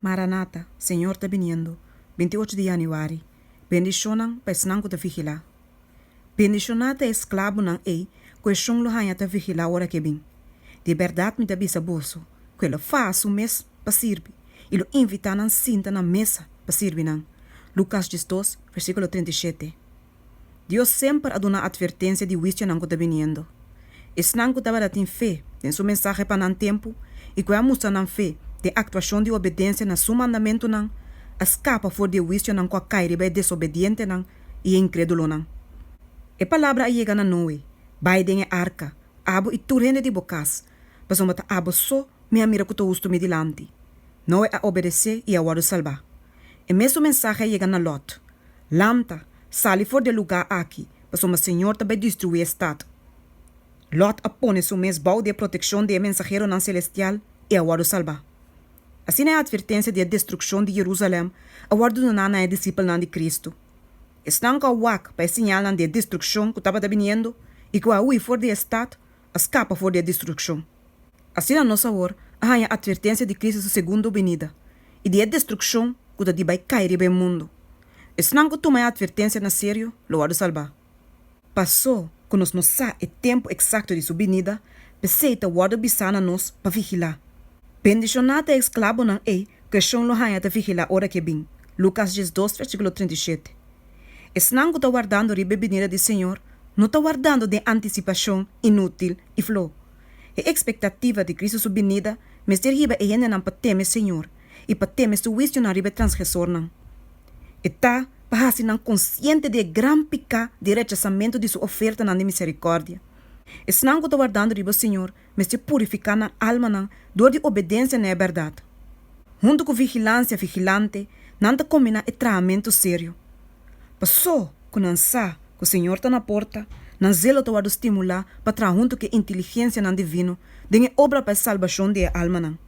Maranata, Senhor está viniendo. 28 de januari. Bendicionan pa snanku ta vigila. Bendicionata esclavo nan question lo hanya ta vigila ora que bin. De verdade me ta bisa bolso. Que lo faz mês pa sirvi. E lo invita nan sinta na mesa pa sirvi nan. Lucas 2, versículo 37. Deus sempre aduna advertência de wistia nan ta viniendo. Esnanku ta bada tin fé, tem su mensaje pa nan tempo, e que a musa nan fé, de actuação de obediência na su mandamento nan, escapa for de wistia nan kwa kairi by desobediente nan, e incrédulo nan. E palavra ayega na noe, baiden e arca, abo e turrende de bocas, pasomata abo so, me amira kuto usto me dilante. Noe a obedecer e a wado salvar. E mesmo mensaje ayega na Lot, lamta, sali for de lugar aqui, pasoma Senhor também destruir estado. Lot apone su mes bau de proteção de mensajero nan celestial e a wado salvar. Assim é a advertência de destruição de Jerusalém, a wado na é discípulo nan de Cristo. Estão com a wak para sinal de destruição que estava vindo e que a ui for de estado, escapa for de destruição. Assim a nossa hora, há a advertência de Cristo segundo venida e de destruição que está vai cair no mundo. Estão com toma a advertência na sério, lo wado salvar. Passou que nós não sabe o tempo exato de sua venida, peceita wado bisana nós para vigilar. Bendicionata é esclavo não é, que chão lo hanya ta vigilar hora que bem. Lucas 2, versículo 37. Esnang está guardando a venida do Senhor, não está guardando de antecipação inútil e flor. A expectativa de Cristo sua venida, mas ter riba e não para temer Senhor, e para temer su wisdom na riba transgressor não. E tá, para assim não consciente de gran pica de rechazamento de sua oferta na de misericórdia. Esnang está guardando riba Senhor, mas te purificar na alma não, dor de obediência na verdade. Junto com vigilância vigilante, não está combina e tratamento sério. Passou que não sabe que o Senhor está na porta, não zelo está a estimular para trazer junto com inteligência não divino, de obra para a salvação de alma não.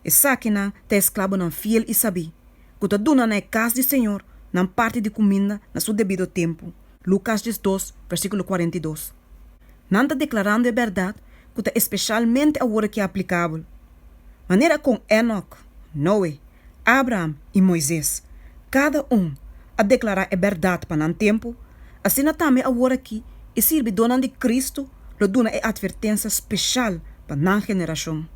E sabe que não está escravo não fiel e sabi, que está dando na casa do Senhor, não parte de comida na seu devido tempo. Lucas 2, versículo 42. Não está declarando a verdade, que está especialmente a hora que é aplicável. Maneira com Enoch, Noé, Abraham e Moisés, cada a declarar a verdade para um tempo, assim também a hora que e sirve dona de Cristo, lo dona é advertência especial para a geração.